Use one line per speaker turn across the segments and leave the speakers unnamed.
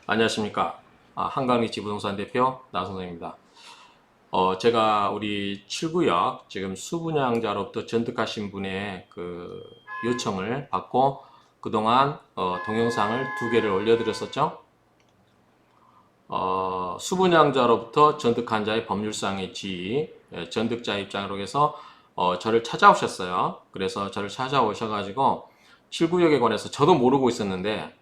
안녕하십니까. 한강리치 부동산 대표 나선생입니다. 제가 우리 7구역 지금 수분양자로부터 전득하신 분의 그 요청을 받고 그동안 동영상을 2개를 올려드렸었죠. 수분양자로부터 전득한 자의 법률상의 지위, 전득자 입장으로 해서 저를 찾아오셨어요. 그래서 저를 찾아오셔가지고 7구역에 관해서 저도 모르고 있었는데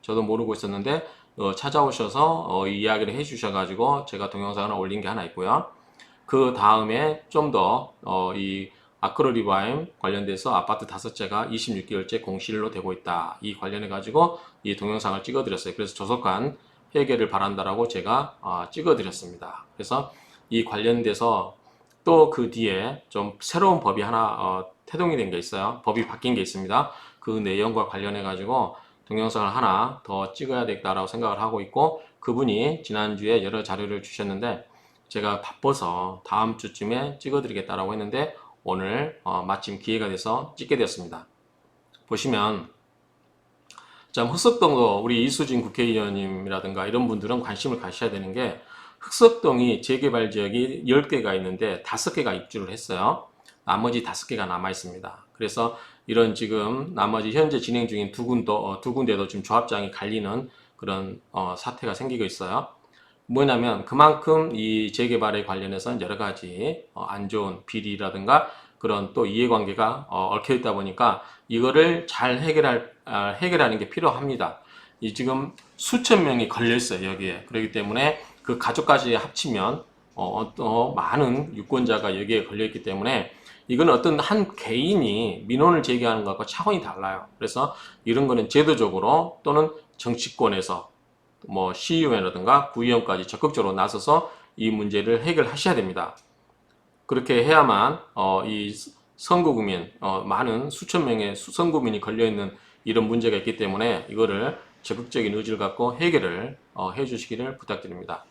찾아오셔서 이 이야기를 해주셔가지고 제가 동영상을 올린 게 하나 있고요. 그 다음에 좀 더 이 아크로리바임 관련돼서 아파트 5채가 26개월째 공실로 되고 있다. 이 관련해 가지고 이 동영상을 찍어 드렸어요. 그래서 조속한 해결을 바란다라고 제가 찍어 드렸습니다. 그래서 이 관련돼서 또 그 뒤에 좀 새로운 법이 하나 태동이 된 게 있어요. 법이 바뀐 게 있습니다. 그 내용과 관련해 가지고 동영상을 하나 더 찍어야 되겠다라고 생각을 하고 있고, 그분이 지난주에 여러 자료를 주셨는데 제가 바빠서 다음 주쯤에 찍어드리겠다라고 했는데 오늘 마침 기회가 돼서 찍게 되었습니다. 보시면 참 흑석동도 우리 이수진 국회의원님이라든가 이런 분들은 관심을 가셔야 되는 게, 흑석동이 재개발 지역이 10개가 있는데 5개가 입주를 했어요. 나머지 5개가 남아 있습니다. 그래서 이런 지금 나머지 현재 진행 중인 두 군데도 지금 조합장이 갈리는 그런 사태가 생기고 있어요. 뭐냐면 그만큼 이 재개발에 관련해서 여러 가지 안 좋은 비리라든가 그런 또 이해관계가 얽혀 있다 보니까 이거를 잘 해결하는 게 필요합니다. 이 지금 수천 명이 걸려 있어요, 여기에. 그렇기 때문에 그 가족까지 합치면 많은 유권자가 여기에 걸려 있기 때문에 이건 어떤 한 개인이 민원을 제기하는 것과 차원이 달라요. 그래서 이런 거는 제도적으로 또는 정치권에서 뭐 시의회라든가 구의원까지 적극적으로 나서서 이 문제를 해결하셔야 됩니다. 그렇게 해야만 이 선거구민, 많은 수천 명의 선거구민이 걸려있는 이런 문제가 있기 때문에 이거를 적극적인 의지를 갖고 해결을 해주시기를 부탁드립니다.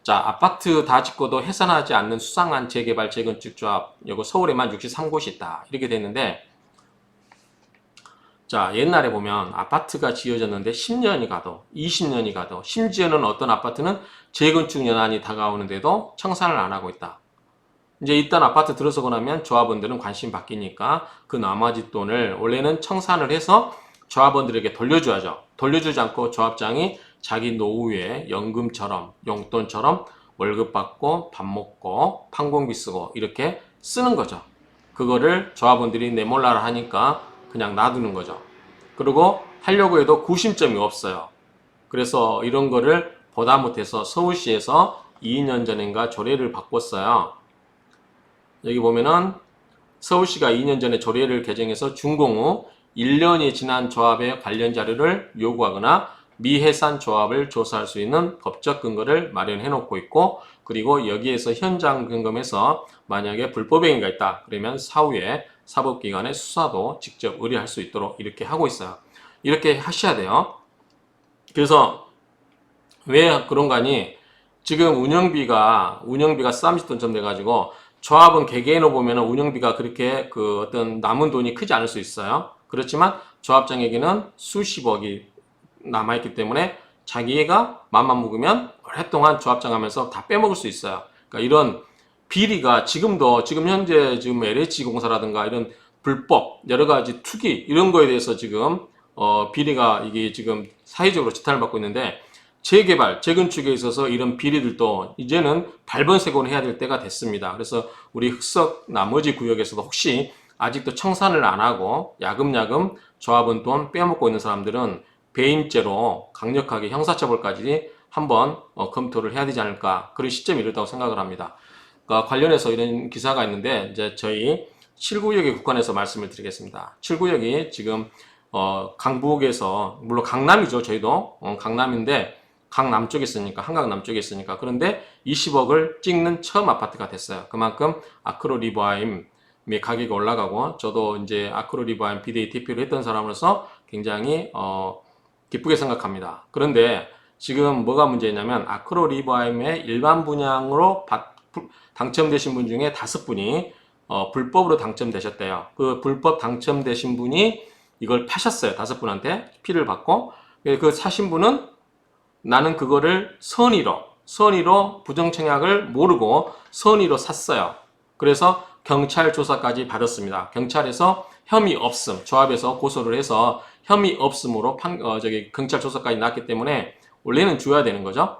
자, 아파트 다 짓고도 해산하지 않는 수상한 재개발 재건축 조합, 이거 서울에만 63곳이 있다, 이렇게 됐는데, 자, 옛날에 보면 아파트가 지어졌는데 10년이 가도 20년이 가도, 심지어는 어떤 아파트는 재건축 연한이 다가오는데도 청산을 안 하고 있다. 이제 일단 아파트 들어서고 나면 조합원들은 관심 바뀌니까 그 나머지 돈을 원래는 청산을 해서 조합원들에게 돌려줘야죠. 돌려주지 않고 조합장이 자기 노후에 연금처럼, 용돈처럼 월급 받고 밥 먹고 판공비 쓰고 이렇게 쓰는 거죠. 그거를 조합원들이 내몰라라 하니까 그냥 놔두는 거죠. 그리고 하려고 해도 구심점이 없어요. 그래서 이런 거를 보다 못해서 서울시에서 2년 전인가 조례를 바꿨어요. 여기 보면은 서울시가 2년 전에 조례를 개정해서 준공 후 1년이 지난 조합의 관련 자료를 요구하거나 미해산 조합을 조사할 수 있는 법적 근거를 마련해 놓고 있고, 그리고 여기에서 현장 점검에서 만약에 불법 행위가 있다 그러면 사후에 사법기관의 수사도 직접 의뢰할 수 있도록 이렇게 하고 있어요. 이렇게 하셔야 돼요. 그래서 왜 그런가니, 지금 운영비가 30돈 돼가지고 조합은 개개인으로 보면 운영비가 그렇게 그 어떤 남은 돈이 크지 않을 수 있어요. 그렇지만 조합장에게는 수십억이 남아있기 때문에 자기가 맘만 먹으면 오랫동안 조합장 하면서 다 빼먹을 수 있어요. 그러니까 이런 비리가 지금 현재 지금 LH 공사라든가 이런 불법 여러 가지 투기 이런 거에 대해서 지금 비리가 이게 지금 사회적으로 지탄을 받고 있는데, 재개발, 재건축에 있어서 이런 비리들도 이제는 발본색원을 해야 될 때가 됐습니다. 그래서 우리 흑석 나머지 구역에서도 혹시 아직도 청산을 안 하고 야금야금 조합원 돈 빼먹고 있는 사람들은 배임죄로 강력하게 형사처벌까지 한번 검토를 해야 되지 않을까, 그런 시점이 이렇다고 생각을 합니다. 그러니까 관련해서 이런 기사가 있는데 이제 저희 7구역에 국한해서 말씀을 드리겠습니다. 7구역이 지금 강북에서, 물론 강남이죠. 저희도 강남인데 강남 쪽에 있으니까, 한강 남쪽에 있으니까. 그런데 20억을 찍는 처음 아파트가 됐어요. 그만큼 아크로리바임의 가격이 올라가고, 저도 이제 아크로리바임 비데이 대표를 했던 사람으로서 굉장히 기쁘게 생각합니다. 그런데 지금 뭐가 문제냐면, 아크로리바임의 일반 분양으로 당첨되신 분 중에 5분이 불법으로 당첨되셨대요. 그 불법 당첨되신 분이 이걸 파셨어요. 5분한테 피를 받고. 그 사신 분은 나는 그거를 선의로 부정청약을 모르고 선의로 샀어요. 그래서 경찰 조사까지 받았습니다. 경찰에서 혐의 없음, 조합에서 고소를 해서 혐의 없음으로 경찰 조사까지 났기 때문에 원래는 줘야 되는 거죠.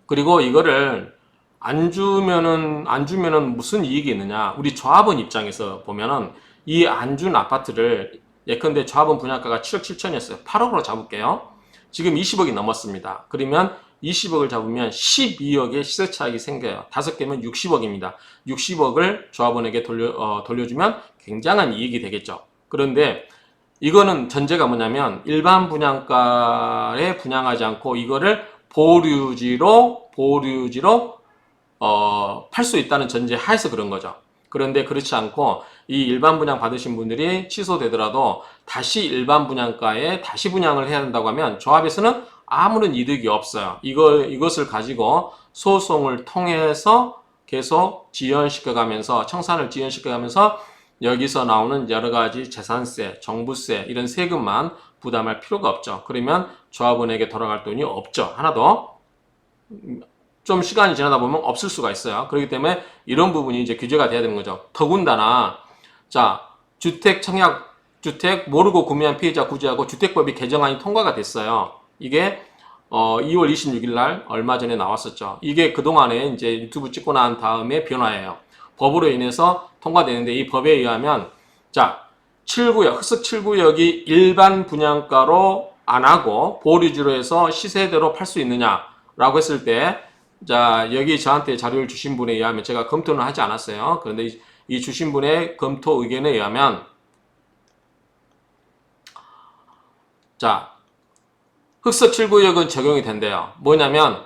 그리고 이거를 안 주면은 무슨 이익이 있느냐? 우리 조합원 입장에서 보면은 이 안 준 아파트를 예컨대 조합원 분양가가 7억 7천이었어요. 8억으로 잡을게요. 지금 20억이 넘었습니다. 그러면 20억을 잡으면 12억의 시세 차익이 생겨요. 5개면 60억입니다. 60억을 조합원에게 돌려주면 굉장한 이익이 되겠죠. 그런데 이거는 전제가 뭐냐면 일반 분양가에 분양하지 않고 이거를 보류지로 팔 수 있다는 전제 하에서 그런 거죠. 그런데 그렇지 않고 이 일반 분양 받으신 분들이 취소되더라도 다시 일반 분양가에 다시 분양을 해야 한다고 하면 조합에서는 아무런 이득이 없어요. 이것을 가지고 소송을 통해서 계속 청산을 지연시켜가면서 여기서 나오는 여러 가지 재산세, 정부세 이런 세금만 부담할 필요가 없죠. 그러면 조합원에게 돌아갈 돈이 없죠. 하나도. 좀 시간이 지나다 보면 없을 수가 있어요. 그렇기 때문에 이런 부분이 이제 규제가 돼야 되는 거죠. 더군다나, 자, 주택 모르고 구매한 피해자 구제하고 주택법이 개정안이 통과가 됐어요. 이게 2월 26일 날 얼마 전에 나왔었죠. 이게 그동안에 이제 유튜브 찍고 난 다음에 변화예요. 법으로 인해서 통과되는데 이 법에 의하면 자, 흑석 7구역이 일반 분양가로 안 하고 보류지로 해서 시세대로 팔 수 있느냐라고 했을 때 자, 여기 저한테 자료를 주신 분에 의하면 제가 검토는 하지 않았어요. 그런데 이 주신 분의 검토 의견에 의하면 자, 흑석 7구역은 적용이 된대요. 뭐냐면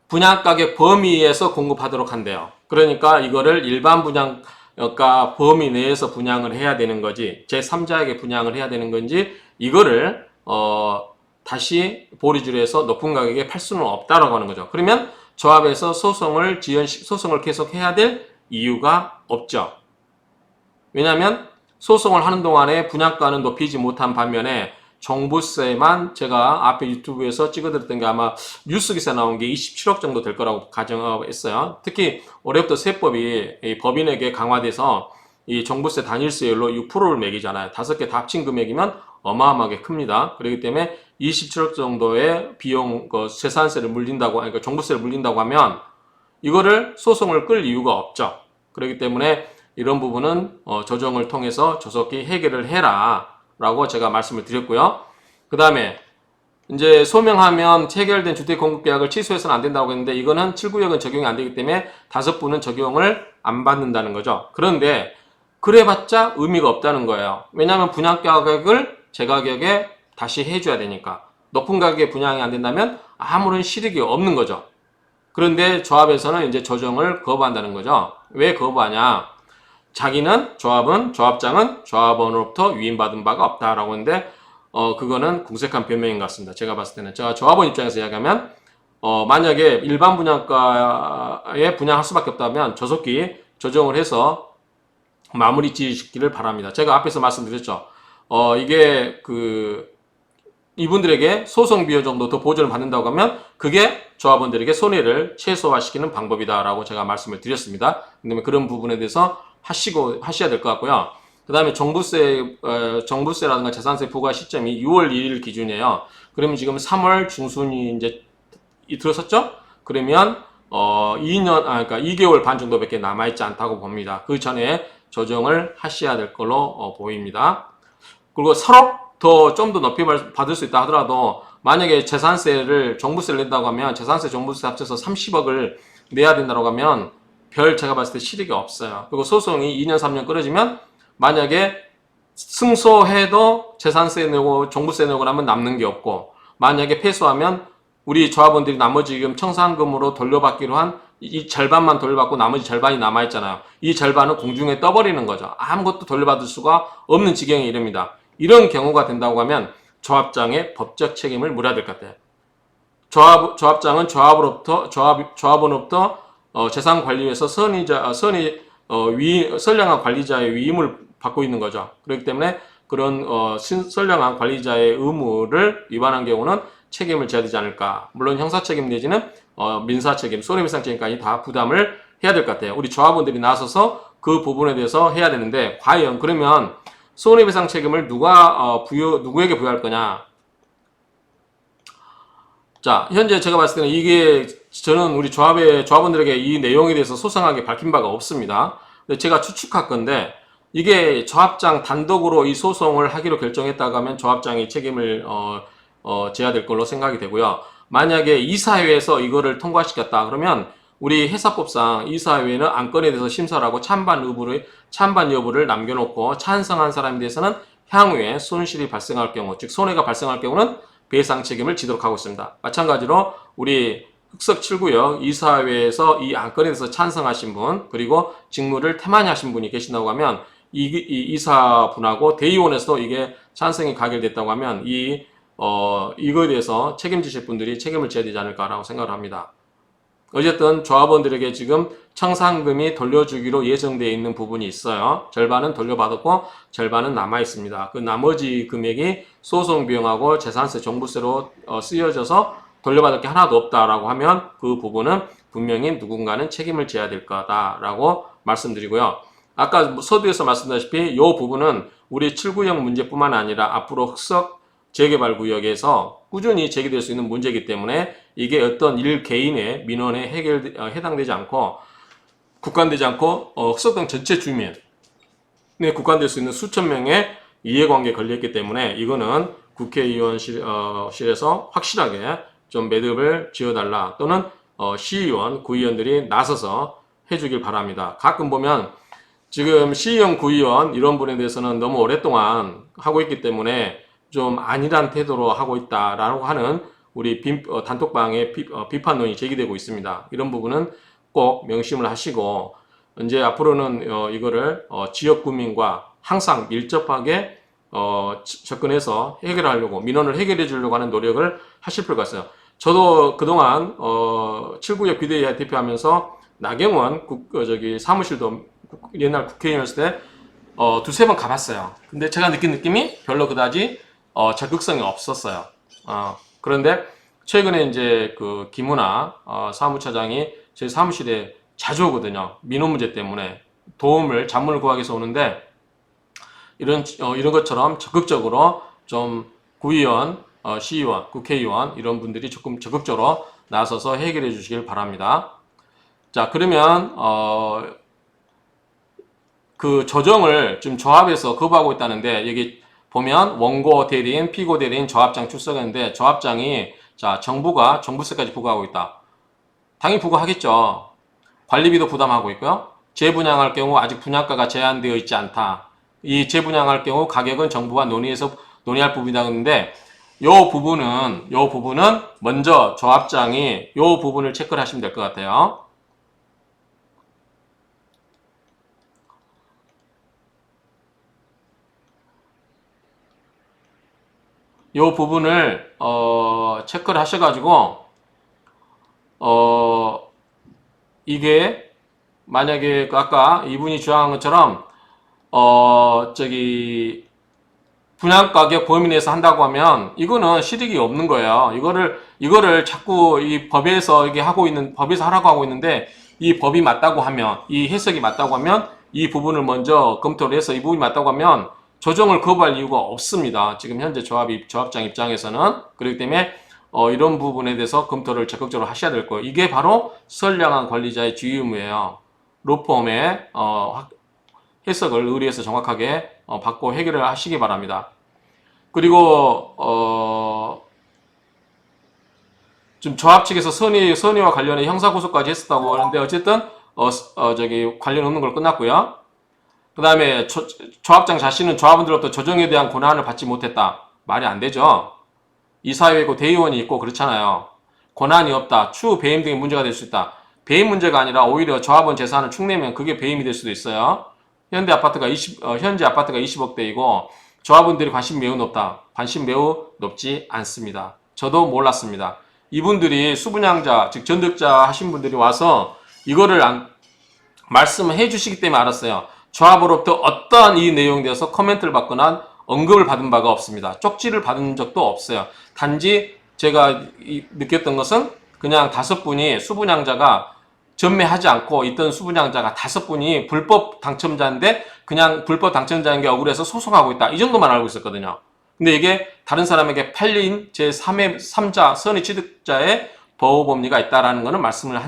분양가격 범위에서 공급하도록 한대요. 그러니까 이거를 일반 분양가 범위 내에서 분양을 해야 되는 거지 제3자에게 분양을 해야 되는 건지 이거를 다시 보류지로 해서 높은 가격에 팔 수는 없다라고 하는 거죠. 그러면 조합에서 소송을 계속 해야 될 이유가 없죠. 왜냐하면 소송을 하는 동안에 분양가는 높이지 못한 반면에 종부세만 제가 앞에 유튜브에서 찍어드렸던 게 아마 뉴스 기사 나온 게 27억 정도 될 거라고 가정했어요. 특히 올해부터 세법이 법인에게 강화돼서 이 종부세 단일세율로 6%를 매기잖아요. 5개 다 합친 금액이면 어마어마하게 큽니다. 그렇기 때문에 27억 정도의 비용, 재산세를 그러니까 종부세를 물린다고 하면 이거를 소송을 끌 이유가 없죠. 그렇기 때문에 이런 부분은 조정을 통해서 조속히 해결을 해라 라고 제가 말씀을 드렸고요. 그 다음에 이제 소명하면 체결된 주택공급계약을 취소해서는 안 된다고 했는데 이거는 7구역은 적용이 안 되기 때문에 5분은 적용을 안 받는다는 거죠. 그런데 그래봤자 의미가 없다는 거예요. 왜냐하면 분양가격을 제 가격에 다시 해줘야 되니까 높은 가격에 분양이 안 된다면 아무런 실익이 없는 거죠. 그런데 조합에서는 이제 조정을 거부한다는 거죠. 왜 거부하냐? 조합장은 조합원으로부터 위임받은 바가 없다라고 하는데 그거는 궁색한 변명인 것 같습니다. 제가 봤을 때는 제가 조합원 입장에서 이야기하면 만약에 일반 분양가에 분양할 수밖에 없다면 조속히 조정을 해서 마무리 지시키기를 바랍니다. 제가 앞에서 말씀드렸죠. 이게 이분들에게 소송 비용 정도 더 보전을 받는다고 하면 그게 조합원들에게 손해를 최소화시키는 방법이다라고 제가 말씀을 드렸습니다. 그다음에 그런 부분에 대해서 하셔야 될 것 같고요. 그 다음에 정부세라든가 재산세 부과 시점이 6월 1일 기준이에요. 그러면 지금 3월 중순이 이제 들어섰죠? 그러면 2개월 반 정도밖에 남아있지 않다고 봅니다. 그 전에 조정을 하셔야 될 걸로 보입니다. 그리고 3억 좀 더 높이 받을 수 있다 하더라도 만약에 종부세를 낸다고 하면 재산세 종부세 합쳐서 30억을 내야 된다고 하면 제가 봤을 때 실익이 없어요. 그리고 소송이 2년 3년 끌어지면 만약에 승소해도 재산세 내고 종부세 내고 나면 남는 게 없고 만약에 패소하면 우리 조합원들이 나머지 지금 청산금으로 돌려받기로 한 이 절반만 돌려받고 나머지 절반이 남아있잖아요. 이 절반은 공중에 떠버리는 거죠. 아무것도 돌려받을 수가 없는 지경에 이릅니다. 이런 경우가 된다고 하면 조합장의 법적 책임을 물어야 될 것 같아요. 조합장은 조합원으로부터 재산관리에서 선량한 관리자의 위임을 받고 있는 거죠. 그렇기 때문에 그런 선량한 관리자의 의무를 위반한 경우는 책임을 져야 되지 않을까. 물론 형사책임 내지는 민사책임, 손해배상책임까지 다 부담을 해야 될 것 같아요. 우리 조합원들이 나서서 그 부분에 대해서 해야 되는데, 과연 그러면 손해배상 책임을 누구에게 부여할 거냐? 자, 현재 제가 봤을 때는 이게 저는 우리 조합원들에게 이 내용에 대해서 소상하게 밝힌 바가 없습니다. 근데 제가 추측할 건데, 이게 조합장 단독으로 이 소송을 하기로 결정했다고 하면 조합장이 책임을 져야 될 걸로 생각이 되고요. 만약에 이사회에서 이거를 통과시켰다 그러면 우리 회사법상 이사회는 안건에 대해서 심사를 하고 찬반 여부를 남겨놓고 찬성한 사람에 대해서는 향후에 손실이 발생할 경우, 즉 손해가 발생할 경우는 배상 책임을 지도록 하고 있습니다. 마찬가지로 우리 흑석 7구역 이사회에서 이 안건에 대해서 찬성하신 분, 그리고 직무를 태만히 하신 분이 계신다고 하면 이 이사분하고 대의원에서도 이게 찬성이 가결됐다고 하면 이거에 대해서 책임지실 분들이 책임을 져야 되지 않을까라고 생각을 합니다. 어쨌든 조합원들에게 지금 청산금이 돌려주기로 예정되어 있는 부분이 있어요. 절반은 돌려받았고 절반은 남아 있습니다. 그 나머지 금액이 소송 비용하고 재산세, 종부세로 쓰여져서 돌려받을 게 하나도 없다라고 하면 그 부분은 분명히 누군가는 책임을 져야 될 거다라고 말씀드리고요. 아까 서두에서 말씀드렸다시피 이 부분은 우리 7구역 문제뿐만 아니라 앞으로 흑석 재개발 구역에서 꾸준히 제기될 수 있는 문제이기 때문에 이게 어떤 일 개인의 민원에 해당되지 않고 국한되지 않고 흑석동 전체 주민에 국한될 수 있는 수천 명의 이해관계에 걸려있기 때문에 이거는 국회의원실에서 확실하게 좀 매듭을 지어달라, 또는 시의원, 구의원들이 나서서 해주길 바랍니다. 가끔 보면 지금 시의원, 구의원 이런 분에 대해서는 너무 오랫동안 하고 있기 때문에 좀 안일한 태도로 하고 있다라고 하는 우리 단톡방에 비판론이 제기되고 있습니다. 이런 부분은 꼭 명심을 하시고 이제 앞으로는 이거를 지역 구민과 항상 밀접하게 접근해서 해결하려고, 민원을 해결해 주려고 하는 노력을 하실 필요가 있어요. 저도 그동안 7구역 비대위 대표하면서 나경원 사무실도 옛날 국회의원이었을 때 두세 번 가봤어요. 근데 제가 느낀 느낌이 별로 그다지 적극성이 없었어요. 그런데 최근에 이제 그 김은아 사무처장이 저희 사무실에 자주 오거든요. 민원 문제 때문에 자문을 구하기 위해서 오는데 이런 것처럼 적극적으로 좀 구의원, 시의원, 국회의원 이런 분들이 조금 적극적으로 나서서 해결해 주시길 바랍니다. 자, 그러면 그 조정을 지금 조합에서 거부하고 있다는데, 여기 보면 원고 대리인, 피고 대리인, 조합장 출석했는데 조합장이 정부가 종부세까지 부과하고 있다. 당연히 부과하겠죠. 관리비도 부담하고 있고요. 재분양할 경우 아직 분양가가 제한되어 있지 않다. 이 재분양할 경우 가격은 정부와 논의할 부분이다 했는데 요 부분은 먼저 조합장이 요 부분을 체크를 하시면 될 것 같아요. 요 부분을 체크를 하셔가지고 이게 만약에 아까 이분이 주장한 것처럼 분양가격 범위 내에서 한다고 하면 이거는 실익이 없는 거예요. 이거를 자꾸 이 법에서 법에서 하라고 하고 있는데, 이 법이 맞다고 하면, 이 해석이 맞다고 하면 이 부분을 먼저 검토를 해서 이 부분이 맞다고 하면 조정을 거부할 이유가 없습니다. 지금 현재 조합장 입장에서는. 그렇기 때문에 이런 부분에 대해서 검토를 적극적으로 하셔야 될 거예요. 이게 바로 선량한 관리자의 주의 의무예요. 로펌의 해석을 의뢰해서 정확하게 받고 해결을 하시기 바랍니다. 그리고 좀 조합 측에서 선의와 관련해 형사고소까지 했었다고 하는데, 어쨌든 관련 없는 걸 끝났고요. 그 다음에 조합장 자신은 조합원들로부터 조정에 대한 권한을 받지 못했다. 말이 안 되죠. 이사회고 대의원이 있고 그렇잖아요. 권한이 없다. 추후 배임 등의 문제가 될 수 있다. 배임 문제가 아니라 오히려 조합원 재산을 축내면 그게 배임이 될 수도 있어요. 현재 아파트가 20억대이고 조합원들이 관심 매우 높다. 관심 매우 높지 않습니다. 저도 몰랐습니다. 이분들이 수분양자, 즉 전득자 하신 분들이 와서 이거를 말씀해 주시기 때문에 알았어요. 조합으로부터 어떠한 이 내용에 대해서 코멘트를 받거나 언급을 받은 바가 없습니다. 쪽지를 받은 적도 없어요. 단지 제가 느꼈던 것은 그냥 5분이 수분양자가 전매하지 않고 있던 수분양자가 5분이 불법 당첨자인데 그냥 불법 당첨자인 게 억울해서 소송하고 있다. 이 정도만 알고 있었거든요. 근데 이게 다른 사람에게 팔린 제3자 선의 취득자의 보호법리가 있다라는 거는 말씀을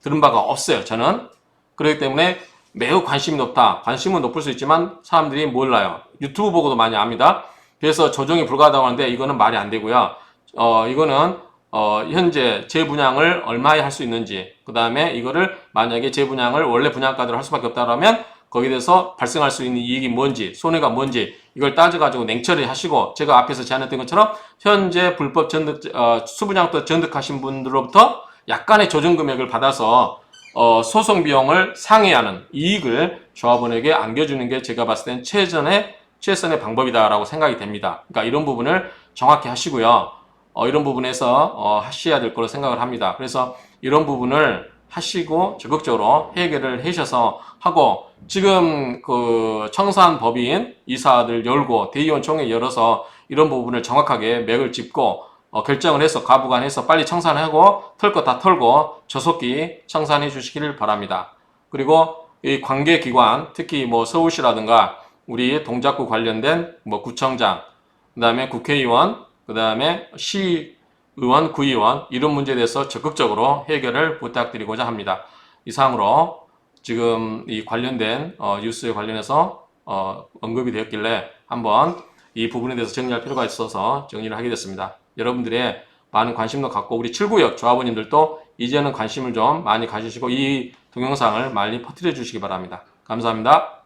들은 바가 없어요. 저는. 그렇기 때문에 매우 관심이 높다. 관심은 높을 수 있지만 사람들이 몰라요. 유튜브 보고도 많이 압니다. 그래서 조정이 불가하다고 하는데 이거는 말이 안 되고요. 이거는 현재 재분양을 얼마에 할 수 있는지, 그 다음에 이거를 만약에 재분양을 원래 분양가대로 할 수밖에 없다면 거기에 대해서 발생할 수 있는 이익이 뭔지, 손해가 뭔지 이걸 따져가지고 냉철히 하시고, 제가 앞에서 제안했던 것처럼 현재 불법 수분양도 전득하신 분들로부터 약간의 조정 금액을 받아서 소송 비용을 상회하는 이익을 조합원에게 안겨주는 게 제가 봤을 땐 최선의 방법이다라고 생각이 됩니다. 그러니까 이런 부분을 정확히 하시고요. 이런 부분에서 하셔야 될 거로 생각을 합니다. 그래서 이런 부분을 하시고 적극적으로 해결을 하셔서 하고, 지금 그 청산 법인 이사들 열고 대의원 총회 열어서 이런 부분을 정확하게 맥을 짚고 결정을 해서 가부간해서 빨리 청산하고 털 거 다 털고 조속히 청산해 주시기를 바랍니다. 그리고 이 관계기관, 특히 뭐 서울시라든가 우리 동작구 관련된 뭐 구청장, 그 다음에 국회의원, 그 다음에 시의원, 구의원 이런 문제에 대해서 적극적으로 해결을 부탁드리고자 합니다. 이상으로 지금 이 관련된 뉴스에 관련해서 언급이 되었길래 한번 이 부분에 대해서 정리할 필요가 있어서 정리를 하게 됐습니다. 여러분들의 많은 관심도 갖고 우리 7구역 조합원님들도 이제는 관심을 좀 많이 가지시고 이 동영상을 많이 퍼뜨려 주시기 바랍니다. 감사합니다.